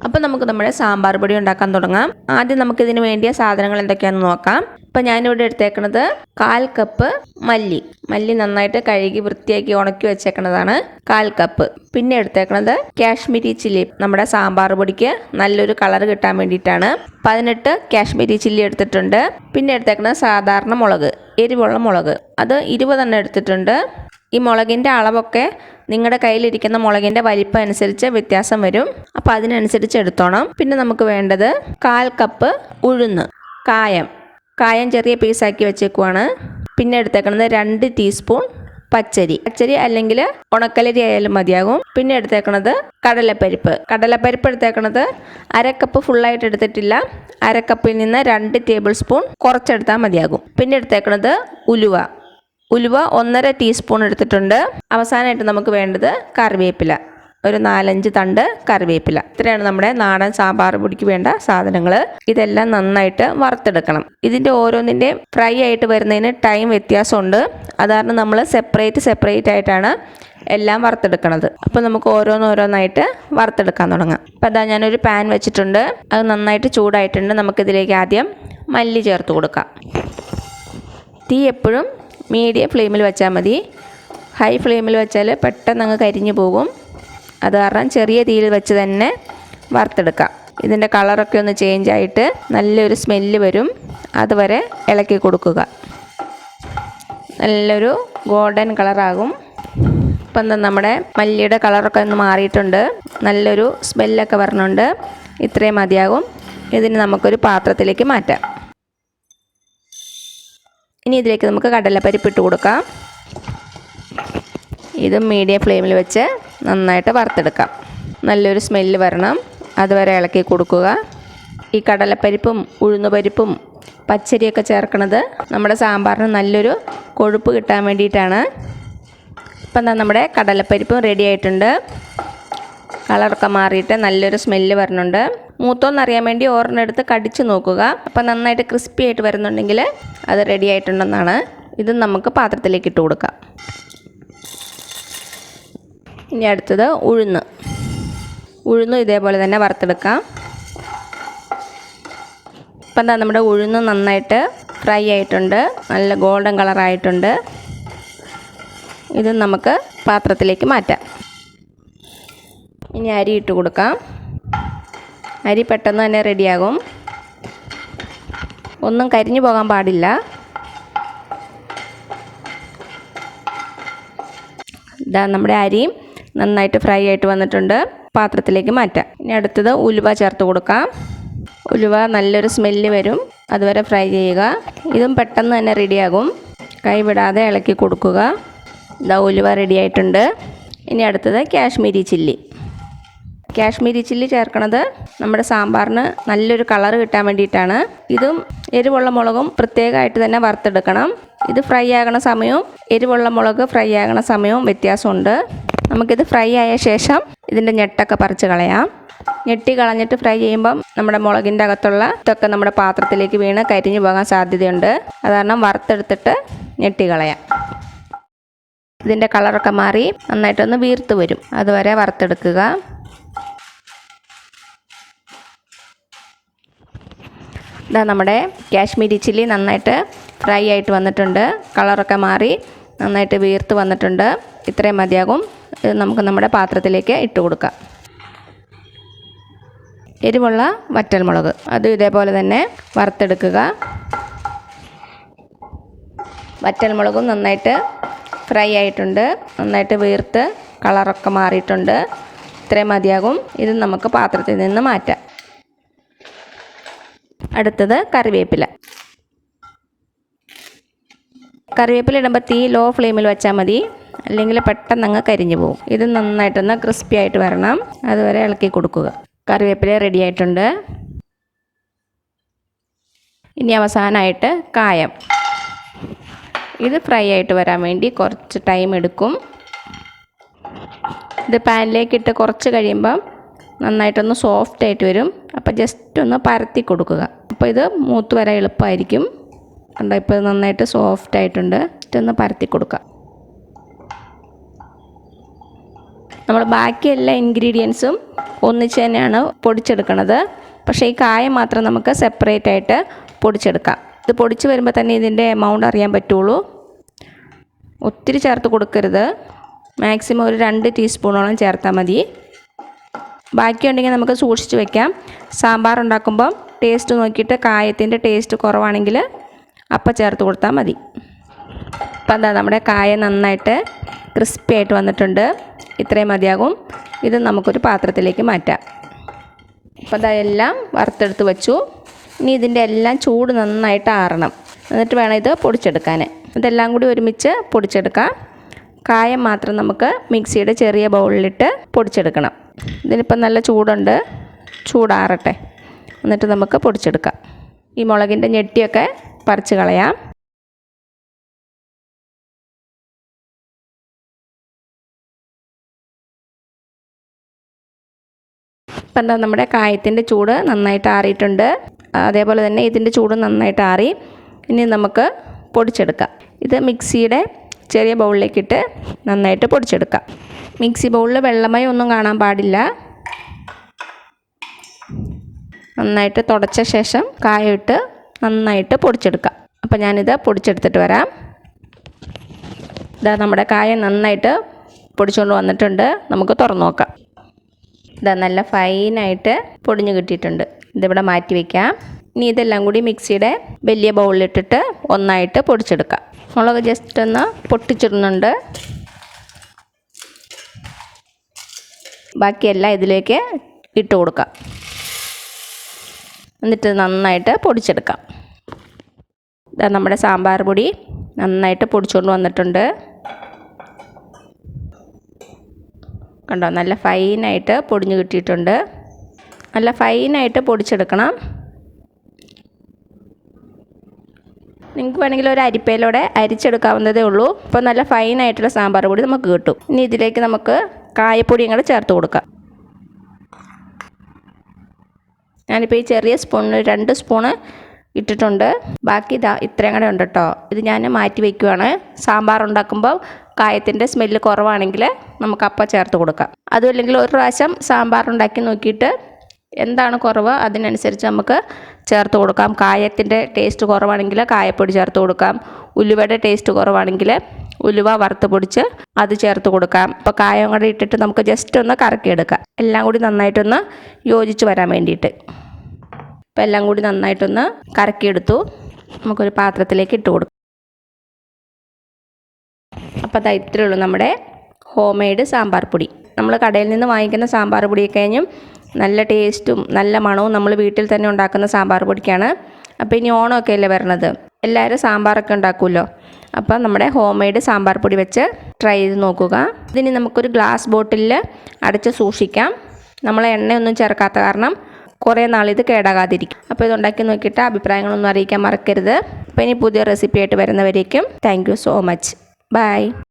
അപ്പോൾ നമുക്ക് നമ്മുടെ സാമ്പാർ പൊടി ഉണ്ടാക്കാൻ തുടങ്ങാം. ആദ്യം നമുക്ക് ഇതിന് വേണ്ടിയ സാധനങ്ങൾ എന്തൊക്കെയാണെന്ന് നോക്കാം. ഇപ്പോൾ ഞാനിവിടെ എടുത്തേക്കുന്നത് 1/4 കപ്പ് മല്ലി നന്നായിട്ട് കഴുകി വൃത്തിയാക്കി ഉണക്കി വെച്ചേക്കുന്നതാണ് 1/4 കപ്പ്. പിന്നെ എടുത്തേക്കുന്നത് കാശ്മീരി ചില്ലി, നമ്മുടെ സാമ്പാർ പൊടിക്ക് നല്ലൊരു കളർ കിട്ടാൻ വേണ്ടിയിട്ടാണ്. 18 കാശ്മീരി ചില്ലി എടുത്തിട്ടുണ്ട്. പിന്നെ എടുത്തേക്കുന്നത് സാധാരണ മുളക്, എരിവുള്ള മുളക്, അത് 20 എടുത്തിട്ടുണ്ട്. ഈ മുളകിൻ്റെ അളവൊക്കെ നിങ്ങളുടെ കയ്യിലിരിക്കുന്ന മുളകിൻ്റെ വലിപ്പം അനുസരിച്ച് വ്യത്യാസം വരും. അപ്പോൾ അതിനനുസരിച്ച് എടുത്തോണം. പിന്നെ നമുക്ക് വേണ്ടത് 1/4 കപ്പ് ഉഴുന്ന്, കായം ചെറിയ പീസാക്കി വെച്ചേക്കുവാണ്. പിന്നെ എടുത്തേക്കുന്നത് 2 ടീസ്പൂൺ പച്ചരി അല്ലെങ്കിൽ ഉണക്കലരി ആയാലും മതിയാകും. പിന്നെ എടുത്തേക്കുന്നത് കടലപ്പരിപ്പ് എടുത്തേക്കുന്നത് 1/2 കപ്പ് ഫുള്ളായിട്ട് എടുത്തിട്ടില്ല. 1/2 കപ്പിൽ നിന്ന് 2 ടേബിൾ സ്പൂൺ കുറച്ചെടുത്താൽ മതിയാകും. പിന്നെ എടുത്തേക്കുന്നത് ഉലുവ 1/2 ടീസ്പൂൺ എടുത്തിട്ടുണ്ട്. അവസാനമായിട്ട് നമുക്ക് വേണ്ടത് കറിവേപ്പില, ഒരു 4-5 തണ്ട് കറിവേപ്പില. ഇത്രയാണ് നമ്മുടെ നാടൻ സാമ്പാർ പൊടിക്ക് വേണ്ട സാധനങ്ങൾ. ഇതെല്ലാം നന്നായിട്ട് വറുത്തെടുക്കണം. ഇതിൻ്റെ ഓരോന്നിൻ്റെ ഫ്രൈ ആയിട്ട് വരുന്നതിന് ടൈം വ്യത്യാസമുണ്ട്. അതാണ് നമ്മൾ സെപ്പറേറ്റ് ആയിട്ടാണ് എല്ലാം വറുത്തെടുക്കുന്നത്. അപ്പോൾ നമുക്ക് ഓരോന്നായിട്ട് വറുത്തെടുക്കാൻ തുടങ്ങാം. അപ്പോൾ അതാ ഞാനൊരു പാൻ വെച്ചിട്ടുണ്ട്. അത് നന്നായിട്ട് ചൂടായിട്ടുണ്ട്. നമുക്കിതിലേക്ക് ആദ്യം മല്ലി ചേർത്ത് കൊടുക്കാം. തീ എപ്പോഴും മീഡിയം ഫ്ലെയിമിൽ വെച്ചാൽ മതി. ഹൈ ഫ്ലെയിമിൽ വെച്ചാൽ പെട്ടെന്ന് അങ്ങ് കരിഞ്ഞു പോകും. അത് കാരണം ചെറിയ തീയിൽ വെച്ച് തന്നെ വറുത്തെടുക്കാം. ഇതിൻ്റെ കളറൊക്കെ ഒന്ന് ചേഞ്ച് ആയിട്ട് നല്ലൊരു സ്മെല്ല് വരും. അതുവരെ ഇളക്കി കൊടുക്കുക. നല്ലൊരു ഗോൾഡൻ കളറാകും. ഇപ്പം നമ്മുടെ മല്ലിയുടെ കളറൊക്കെ ഒന്ന് മാറിയിട്ടുണ്ട്. നല്ലൊരു സ്മെല്ലൊക്കെ വരണുണ്ട്. ഇത്രയും മതിയാകും. ഇതിന് നമുക്കൊരു പാത്രത്തിലേക്ക് മാറ്റാം. ഇനി ഇതിലേക്ക് നമുക്ക് കടലപ്പരിപ്പ് ഇട്ട് കൊടുക്കാം. ഇത് മീഡിയം ഫ്ലെയിമിൽ വെച്ച് നന്നായിട്ട് വറുത്തെടുക്കാം. നല്ലൊരു സ്മെല്ല് വരണം. അതുവരെ ഇളക്കി കൊടുക്കുക. ഈ കടലപ്പരിപ്പും ഉഴുന്നുപരിപ്പും പച്ചരിയൊക്കെ ചേർക്കുന്നത് നമ്മുടെ സാമ്പാറിന് നല്ലൊരു കൊഴുപ്പ് കിട്ടാൻ വേണ്ടിയിട്ടാണ്. ഇപ്പം നമ്മുടെ കടലപ്പരിപ്പും റെഡി ആയിട്ടുണ്ട്. കളറൊക്കെ മാറിയിട്ട് നല്ലൊരു സ്മെല്ല് വരുന്നുണ്ട്. മൂത്തോന്നറിയാൻ വേണ്ടി ഓർന്നെടുത്ത് കടിച്ച് നോക്കുക. അപ്പം നന്നായിട്ട് ക്രിസ്പി ആയിട്ട് വരുന്നുണ്ടെങ്കിൽ അത് റെഡി ആയിട്ടുണ്ടെന്നാണ്. ഇത് നമുക്ക് പാത്രത്തിലേക്ക് ഇട്ട് കൊടുക്കാം. ഇനി അടുത്തത് ഉഴുന്ന് ഇതേപോലെ തന്നെ വറുത്തെടുക്കാം. ഇപ്പം നമ്മുടെ ഉഴുന്ന് നന്നായിട്ട് ഫ്രൈ ആയിട്ടുണ്ട്. നല്ല ഗോൾഡൻ കളറായിട്ടുണ്ട്. ഇത് നമുക്ക് പാത്രത്തിലേക്ക് മാറ്റാം. ഇനി അരി ഇട്ട് കൊടുക്കാം. അരി പെട്ടെന്ന് തന്നെ റെഡിയാകും. ഒന്നും കരിഞ്ഞു പോകാൻ പാടില്ല. ഇതാ നമ്മുടെ അരിയും നന്നായിട്ട് ഫ്രൈ ആയിട്ട് വന്നിട്ടുണ്ട്. പാത്രത്തിലേക്ക് മാറ്റാം. ഇനി അടുത്തത് ഉലുവ ചേർത്ത് കൊടുക്കാം. ഉലുവ നല്ലൊരു സ്മെല്ല് വരും. അതുവരെ ഫ്രൈ ചെയ്യുക. ഇതും പെട്ടെന്ന് തന്നെ റെഡിയാകും. കൈ വിടാതെ ഇളക്കി കൊടുക്കുക. ഇതാ ഉലുവ റെഡി ആയിട്ടുണ്ട്. ഇനി അടുത്തത് കാശ്മീരി ചില്ലി ചേർക്കണത് നമ്മുടെ സാമ്പാറിന് നല്ലൊരു കളർ കിട്ടാൻ വേണ്ടിയിട്ടാണ്. ഇതും എരിവുള്ള മുളകും പ്രത്യേകമായിട്ട് തന്നെ വറുത്തെടുക്കണം. ഇത് ഫ്രൈ ആകണ സമയവും എരിവുള്ള മുളക് ഫ്രൈ ആകണ സമയവും വ്യത്യാസമുണ്ട്. നമുക്കിത് ഫ്രൈ ആയ ശേഷം ഇതിൻ്റെ ഞെട്ടൊക്കെ പറിച്ച് കളയാം. ഞെട്ടി കളഞ്ഞിട്ട് ഫ്രൈ ചെയ്യുമ്പം നമ്മുടെ മുളകിൻ്റെ അകത്തുള്ള ഇതൊക്കെ നമ്മുടെ പാത്രത്തിലേക്ക് വീണ് കരിഞ്ഞു പോകാൻ സാധ്യതയുണ്ട്. അത് കാരണം വറുത്തെടുത്തിട്ട് ഞെട്ടി കളയാം. ഇതിൻ്റെ കളറൊക്കെ മാറി നന്നായിട്ടൊന്ന് വീർത്ത് വരും. അതുവരെ വറുത്തെടുക്കുക. ഇതാ നമ്മുടെ കാശ്മീരി ചില്ലി നന്നായിട്ട് ഫ്രൈ ആയിട്ട് വന്നിട്ടുണ്ട്. കളറൊക്കെ മാറി നന്നായിട്ട് വീർത്ത് വന്നിട്ടുണ്ട്. ഇത്രയും മതിയാകും. ഇത് നമുക്ക് നമ്മുടെ പാത്രത്തിലേക്ക് ഇട്ട് കൊടുക്കാം. എരിവുള്ള വറ്റൽമുളക് അത് ഇതേപോലെ തന്നെ വറുത്തെടുക്കുക. വറ്റൽമുളകും നന്നായിട്ട് ഫ്രൈ ആയിട്ടുണ്ട്. നന്നായിട്ട് വീർത്ത് കളറൊക്കെ മാറിയിട്ടുണ്ട്. ഇത്രയും മതിയാകും. ഇത് നമുക്ക് പാത്രത്തിൽ നിന്ന് മാറ്റാം. അടുത്തത് കറിവേപ്പില ഇടുമ്പോൾ തീ ലോ ഫ്ലെയിമിൽ വെച്ചാൽ മതി. അല്ലെങ്കിൽ പെട്ടെന്ന് അങ്ങ് കരിഞ്ഞു പോകും. ഇത് നന്നായിട്ടൊന്ന് ക്രിസ്പി ആയിട്ട് വരണം. അതുവരെ ഇളക്കി കൊടുക്കുക. കറിവേപ്പില റെഡി ആയിട്ടുണ്ട്. ഇനി അവസാനമായിട്ട് കായം. ഇത് ഫ്രൈ ആയിട്ട് വരാൻ വേണ്ടി കുറച്ച് ടൈം എടുക്കും. ഇത് പാനിലേക്കിട്ട് കുറച്ച് കഴിയുമ്പം നന്നായിട്ടൊന്ന് സോഫ്റ്റ് ആയിട്ട് വരും. അപ്പോൾ ജസ്റ്റ് ഒന്ന് പരത്തി കൊടുക്കുക. അപ്പോൾ ഇത് മൂത്ത് വരാൻ എളുപ്പമായിരിക്കും. കണ്ടോ, ഇപ്പോൾ ഇത് നന്നായിട്ട് സോഫ്റ്റ് ആയിട്ടുണ്ട്. ജസ്റ്റ് ഒന്ന് പരത്തി കൊടുക്കുക. നമ്മൾ ബാക്കി എല്ലാ ഇൻഗ്രീഡിയൻസും ഒന്നിച്ച് തന്നെയാണ് പൊടിച്ചെടുക്കുന്നത്. പക്ഷേ ഈ കായം മാത്രം നമുക്ക് സെപ്പറേറ്റ് ആയിട്ട് പൊടിച്ചെടുക്കാം. ഇത് പൊടിച്ച് വരുമ്പോൾ തന്നെ ഇതിൻ്റെ എമൗണ്ട് അറിയാൻ പറ്റുള്ളൂ. ഒത്തിരി ചേർത്ത് കൊടുക്കരുത്. മാക്സിമം ഒരു 2 ടീസ്പൂണോളം ചേർത്താൽ മതി. ബാക്കിയുണ്ടെങ്കിൽ നമുക്ക് സൂക്ഷിച്ച് വെക്കാം. സാമ്പാർ ഉണ്ടാക്കുമ്പം ടേസ്റ്റ് നോക്കിയിട്ട് കായത്തിൻ്റെ ടേസ്റ്റ് കുറവാണെങ്കിൽ അപ്പം ചേർത്ത് കൊടുത്താൽ മതി. അപ്പം എന്താ നമ്മുടെ കായ നന്നായിട്ട് ക്രിസ്പി ആയിട്ട് വന്നിട്ടുണ്ട്. ഇത്രയും മതിയാകും. ഇത് നമുക്കൊരു പാത്രത്തിലേക്ക് മാറ്റാം. അപ്പം അതാ എല്ലാം വറുത്തെടുത്ത് വെച്ചു. ഇനി ഇതിൻ്റെ എല്ലാം ചൂട് നന്നായിട്ട് ആറണം. എന്നിട്ട് വേണം ഇത് പൊടിച്ചെടുക്കാൻ. ഇതെല്ലാം കൂടി ഒരുമിച്ച് പൊടിച്ചെടുക്കാം. കായം മാത്രം നമുക്ക് മിക്സിയുടെ ചെറിയ ബൗളിലിട്ട് പൊടിച്ചെടുക്കണം. ഇതിനിപ്പം നല്ല ചൂടുണ്ട്. ചൂടാറട്ടെ. എന്നിട്ട് നമുക്ക് പൊടിച്ചെടുക്കാം. ഈ മുളകിൻ്റെ ഞെട്ടിയൊക്കെ പറിച്ച് കളയാം. ഇപ്പം എന്താ നമ്മുടെ കായത്തിൻ്റെ ചൂട് നന്നായിട്ട് ആറിയിട്ടുണ്ട്. അതേപോലെ തന്നെ ഇതിൻ്റെ ചൂട് നന്നായിട്ട് ആറി. ഇനി നമുക്ക് പൊടിച്ചെടുക്കാം. ഇത് മിക്സിയുടെ ചെറിയ ബൗളിലേക്കിട്ട് നന്നായിട്ട് പൊടിച്ചെടുക്കാം. മിക്സി ബൗളിൽ വെള്ളമയം ഒന്നും കാണാൻ പാടില്ല. നന്നായിട്ട് തുടച്ച ശേഷം കായ ഇട്ട് നന്നായിട്ട് പൊടിച്ചെടുക്കാം. അപ്പോൾ ഞാനിത് പൊടിച്ചെടുത്തിട്ട് വരാം. ഇതാ നമ്മുടെ കായ നന്നായിട്ട് പൊടിച്ചുകൊണ്ട് വന്നിട്ടുണ്ട്. നമുക്ക് തുറന്നു നോക്കാം. ഇതാ നല്ല ഫൈനായിട്ട് പൊടിഞ്ഞ് കിട്ടിയിട്ടുണ്ട്. ഇതിവിടെ മാറ്റി വയ്ക്കാം. ഇനി ഇതെല്ലാം കൂടി മിക്സിയുടെ വലിയ ബൗളിലിട്ടിട്ട് ഒന്നായിട്ട് പൊടിച്ചെടുക്കാം. മുളക് ജസ്റ്റ് ഒന്ന് പൊട്ടിച്ചിടുന്നുണ്ട്. ബാക്കിയെല്ലാം ഇതിലേക്ക് ഇട്ട് കൊടുക്കാം. എന്നിട്ട് നന്നായിട്ട് പൊടിച്ചെടുക്കാം. ഇതാ നമ്മുടെ സാമ്പാർ പൊടി നന്നായിട്ട് പൊടിച്ചുകൊണ്ട് വന്നിട്ടുണ്ട്. കണ്ടോ, നല്ല ഫൈനായിട്ട് പൊടിഞ്ഞ് കിട്ടിയിട്ടുണ്ട്. നല്ല ഫൈനായിട്ട് പൊടിച്ചെടുക്കണം. നിങ്ങൾക്ക് വേണമെങ്കിൽ ഒരു അരിപ്പയിലൂടെ അരിച്ചെടുക്കാവുന്നതേ ഉള്ളൂ. അപ്പോൾ നല്ല ഫൈനായിട്ടുള്ള സാമ്പാർ പൊടി നമുക്ക് കിട്ടും. ഇനി ഇതിലേക്ക് നമുക്ക് കായപ്പൊടിയും കൂടെ ചേർത്ത് കൊടുക്കാം. ഞാനിപ്പോൾ ഈ ചെറിയ സ്പൂണിന് 2 സ്പൂണ് ഇട്ടിട്ടുണ്ട്. ബാക്കി ഇതാ ഇത്രയും കൂടെ ഉണ്ട് കേട്ടോ. ഇത് ഞാൻ മാറ്റി വയ്ക്കുവാണ്. സാമ്പാർ ഉണ്ടാക്കുമ്പോൾ കായത്തിൻ്റെ സ്മെല്ല് കുറവാണെങ്കിൽ നമുക്ക് അപ്പം ചേർത്ത് കൊടുക്കാം. അതുമല്ലെങ്കിൽ ഒരു പ്രാവശ്യം സാമ്പാർ ഉണ്ടാക്കി നോക്കിയിട്ട് എന്താണ് കുറവ് അതിനനുസരിച്ച് നമുക്ക് ചേർത്ത് കൊടുക്കാം. കായത്തിൻ്റെ ടേസ്റ്റ് കുറവാണെങ്കിൽ കായപ്പൊടി ചേർത്ത് കൊടുക്കാം. ഉലുവയുടെ ടേസ്റ്റ് കുറവാണെങ്കിൽ ഉലുവ വറുത്ത് പൊടിച്ച് അത് ചേർത്ത് കൊടുക്കാം. അപ്പോൾ കായം കൂടെ ഇട്ടിട്ട് നമുക്ക് ജസ്റ്റ് ഒന്ന് കറക്കിയെടുക്കാം. എല്ലാം കൂടി നന്നായിട്ടൊന്ന് യോജിച്ച് വരാൻ വേണ്ടിയിട്ട്. അപ്പോൾ എല്ലാം കൂടി നന്നായിട്ടൊന്ന് കറക്കിയെടുത്തു. നമുക്കൊരു പാത്രത്തിലേക്ക് ഇട്ട് കൊടുക്കാം. അപ്പോൾ അത് ഇത്രയേ ഉള്ളൂ നമ്മുടെ ഹോം മെയ്ഡ് സാമ്പാർ പൊടി. നമ്മൾ കടയിൽ നിന്ന് വാങ്ങിക്കുന്ന സാമ്പാർ പൊടിയൊക്കെ കഴിഞ്ഞും നല്ല ടേസ്റ്റും നല്ല മണവും നമ്മൾ വീട്ടിൽ തന്നെ ഉണ്ടാക്കുന്ന സാമ്പാർ പൊടിക്കാണ്. അപ്പോൾ ഇനി ഓണമൊക്കെ അല്ലേ വരണത്, എല്ലാവരും സാമ്പാറൊക്കെ ഉണ്ടാക്കുമല്ലോ. അപ്പോൾ നമ്മുടെ ഹോം മെയ്ഡ് സാമ്പാർ പൊടി വെച്ച് ട്രൈ ചെയ്ത് നോക്കുക. ഇതിന് നമുക്കൊരു ഗ്ലാസ് ബോട്ടിലിൽ അടച്ച് സൂക്ഷിക്കാം. നമ്മൾ എണ്ണയൊന്നും ചേർക്കാത്ത കാരണം കുറേ നാളിത് കേടാകാതിരിക്കും. അപ്പോൾ ഇതുണ്ടാക്കി നോക്കിയിട്ട് അഭിപ്രായങ്ങളൊന്നും അറിയിക്കാൻ മറക്കരുത്. അപ്പോൾ ഇനി പുതിയ റെസിപ്പി ആയിട്ട് വരുന്നവരേക്കും thank you so much. By.